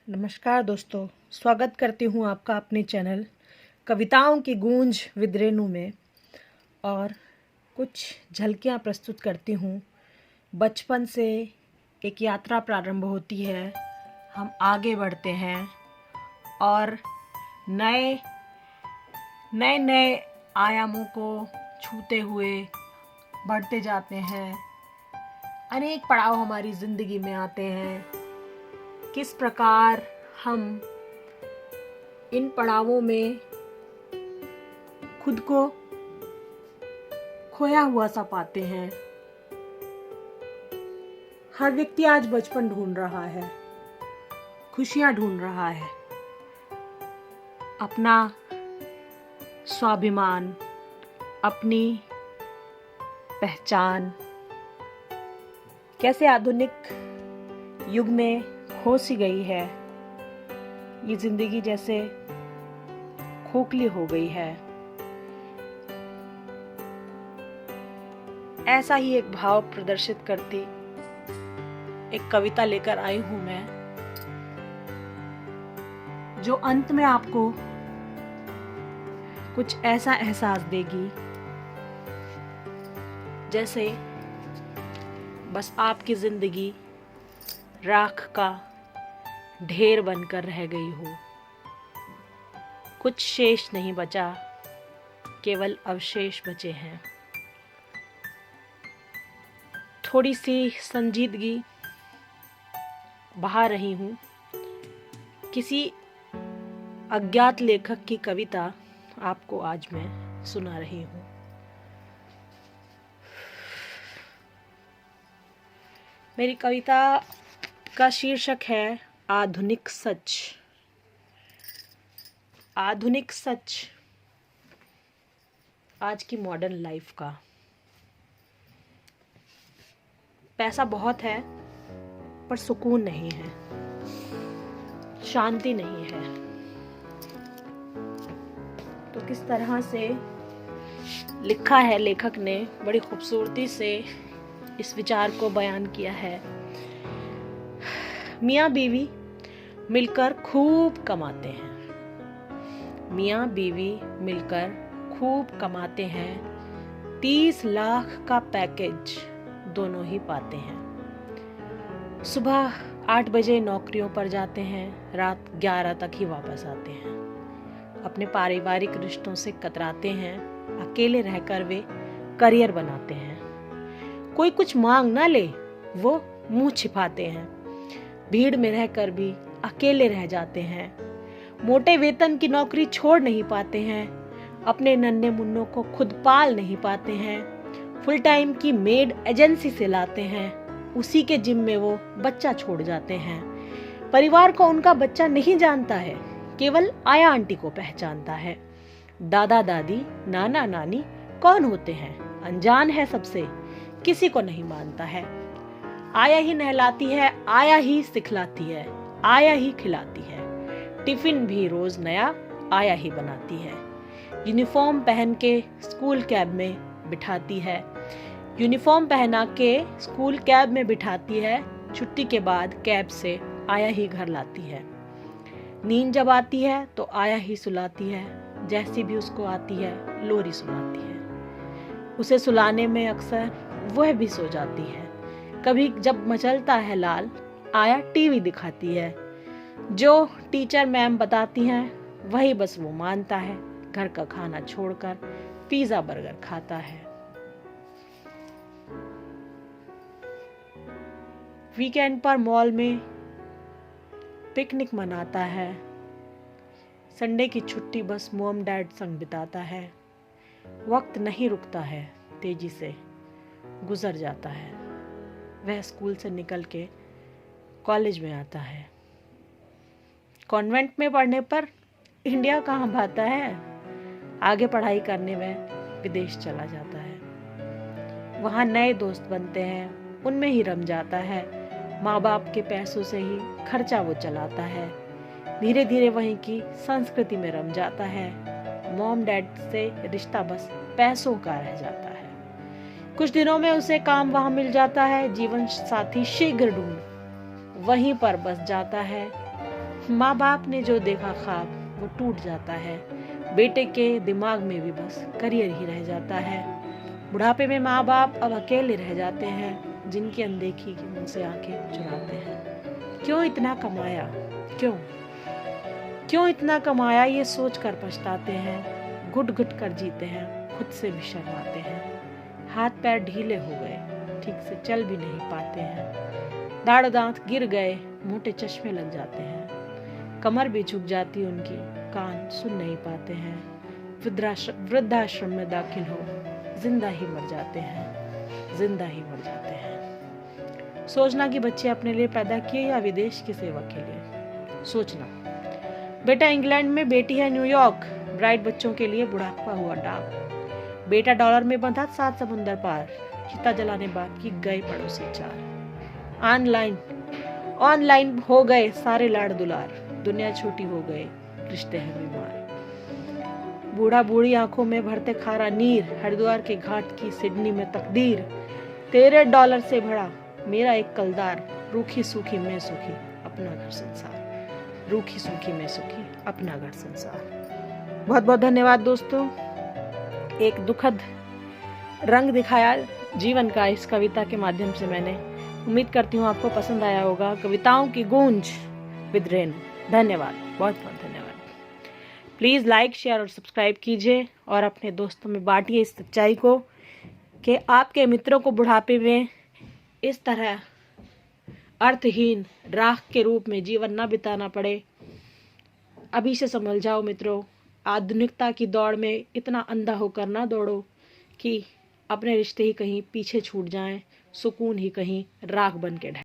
नमस्कार दोस्तों, स्वागत करती हूँ आपका अपने चैनल कविताओं की गूंज विद रेनू में। और कुछ झलकियाँ प्रस्तुत करती हूँ। बचपन से एक यात्रा प्रारंभ होती है, हम आगे बढ़ते हैं और नए नए नए आयामों को छूते हुए बढ़ते जाते हैं। अनेक पड़ाव हमारी ज़िंदगी में आते हैं। किस प्रकार हम इन पड़ावों में खुद को खोया हुआ सा पाते हैं। हर व्यक्ति आज बचपन ढूंढ रहा है, खुशियां ढूंढ रहा है, अपना स्वाभिमान, अपनी पहचान। कैसे आधुनिक युग में खो सी गई है ये जिंदगी, जैसे खोखली हो गई है। ऐसा ही एक भाव प्रदर्शित करती एक कविता लेकर आई हूं मैं, जो अंत में आपको कुछ ऐसा एहसास देगी जैसे बस आपकी जिंदगी राख का ढेर बनकर रह गई हो। कुछ शेष नहीं बचा, केवल अवशेष बचे हैं। थोड़ी सी संजीदगी बहा रही हूँ। किसी अज्ञात लेखक की कविता आपको आज मैं सुना रही हूँ। मेरी कविता का शीर्षक है आधुनिक सच। आधुनिक सच आज की मॉडर्न लाइफ का। पैसा बहुत है पर सुकून नहीं है, शांति नहीं है। तो किस तरह से लिखा है लेखक ने, बड़ी खूबसूरती से इस विचार को बयान किया है। मियाँ बीवी मिलकर खूब कमाते हैं। मियाँ बीवी मिलकर खूब कमाते हैं। 30 लाख का पैकेज दोनों ही पाते हैं। सुबह 8 बजे नौकरियों पर जाते हैं, रात 11 तक ही वापस आते हैं। अपने पारिवारिक रिश्तों से कतराते हैं। अकेले रहकर वे करियर बनाते हैं। कोई कुछ मांग ना ले, वो मुंह छिपाते हैं। भीड़ में रहकर भी अकेले रह जाते हैं। मोटे वेतन की नौकरी छोड़ नहीं पाते हैं। अपने नन्हे मुन्नों को खुद पाल नहीं पाते हैं। फुल टाइम की मेड एजेंसी से लाते हैं। उसी के जिम में वो बच्चा छोड़ जाते हैं। परिवार को उनका बच्चा नहीं जानता है, केवल आया आंटी को पहचानता है। दादा दादी नाना नानी कौन होते हैं अनजान है सबसे, किसी को नहीं मानता है। आया ही नहलाती है, आया ही सिखलाती है, आया ही खिलाती है। टिफिन भी रोज नया आया ही बनाती है। यूनिफॉर्म पहन के स्कूल कैब में बिठाती है। यूनिफॉर्म पहना के स्कूल कैब में बिठाती है। छुट्टी के बाद कैब से आया ही घर लाती है। नींद जब आती है तो आया ही सुलाती है। जैसी भी उसको आती है लोरी सुनाती है। उसे सुलाने में अक्सर वह भी सो जाती है। कभी जब मचलता है लाल, आया टीवी दिखाती है। जो टीचर मैम बताती हैं वही बस वो मानता है। घर का खाना छोड़कर पिज्जा बर्गर खाता है। वीकेंड पर मॉल में पिकनिक मनाता है। संडे की छुट्टी बस मॉम डैड संग बिताता है। वक्त नहीं रुकता है, तेजी से गुजर जाता है। वह स्कूल से निकल के कॉलेज में आता है। कॉन्वेंट में पढ़ने पर इंडिया कहाँ भाता है। आगे पढ़ाई करने में विदेश चला जाता है। वहाँ नए दोस्त बनते हैं, उनमें ही रम जाता है। माँ बाप के पैसों से ही खर्चा वो चलाता है। धीरे धीरे वहीं की संस्कृति में रम जाता है। मॉम डैड से रिश्ता बस पैसों का रह जाता है। कुछ दिनों में उसे काम वहां मिल जाता है। जीवन साथी शीघ्र ढूंढ वहीं पर बस जाता है। माँ बाप ने जो देखा ख्वाब वो टूट जाता है, बेटे के दिमाग में भी बस करियर ही रह जाता है। बुढ़ापे में माँ बाप अब अकेले रह जाते हैं, जिनकी अनदेखी की उनसे आंखें चुराते हैं। क्यों इतना कमाया, क्यों इतना कमाया, ये सोच कर पछताते हैं। घुट घुट कर जीते हैं, खुद से भी शर्माते हैं। हाथ पैर ढीले हो गए, ठीक से चल भी नहीं पाते हैं। दाढ़ दांत गिर गए, मोटे चश्मे लग जाते हैं। कमर भी झुक जाती उनकी, कान सुन नहीं पाते हैं। वृद्धाश्रम में दाखिल हो, जिंदा ही मर जाते हैं, जिंदा ही मर जाते हैं। सोचना कि बच्चे अपने लिए पैदा किए या विदेश की सेवा के लिए। सोचना बेटा इंग्लैंड में, बेटी है न्यूयॉर्क। ब्राइट बच्चों के लिए बुढ़ापा हुआ डाक। बेटा डॉलर में बंधा 7 समुंदर पार। चिता जलाने बाकी गए पड़ोसी 4। ऑनलाइन हो गए सारे लाड़ दुलार। दुनिया छोटी हो गए, रिश्ते हैं बीमार। बूढ़ा बूढ़ी आंखों में भरते खारा नीर। हरिद्वार के घाट की सिडनी में तकदीर। तेरे डॉलर से भरा मेरा एक कलदार। रूखी सूखी मैं सुखी, अपना घर संसार। रूखी सूखी मैं सुखी, अपना घर संसार। बहुत बहुत धन्यवाद दोस्तों। एक दुखद रंग दिखाया जीवन का इस कविता के माध्यम से मैंने। उम्मीद करती हूँ आपको पसंद आया होगा। कविताओं की गूंज विद रेणु। धन्यवाद, बहुत बहुत धन्यवाद। प्लीज़ लाइक, शेयर और सब्सक्राइब कीजिए और अपने दोस्तों में बांटिए इस सच्चाई को कि आपके मित्रों को बुढ़ापे में इस तरह अर्थहीन राख के रूप में जीवन न बिताना पड़े। अभी से समझ जाओ मित्रों, आधुनिकता की दौड़ में इतना अंधा होकर ना दौड़ो कि अपने रिश्ते ही कहीं पीछे छूट जाएं, सुकून ही कहीं राख बन के ढह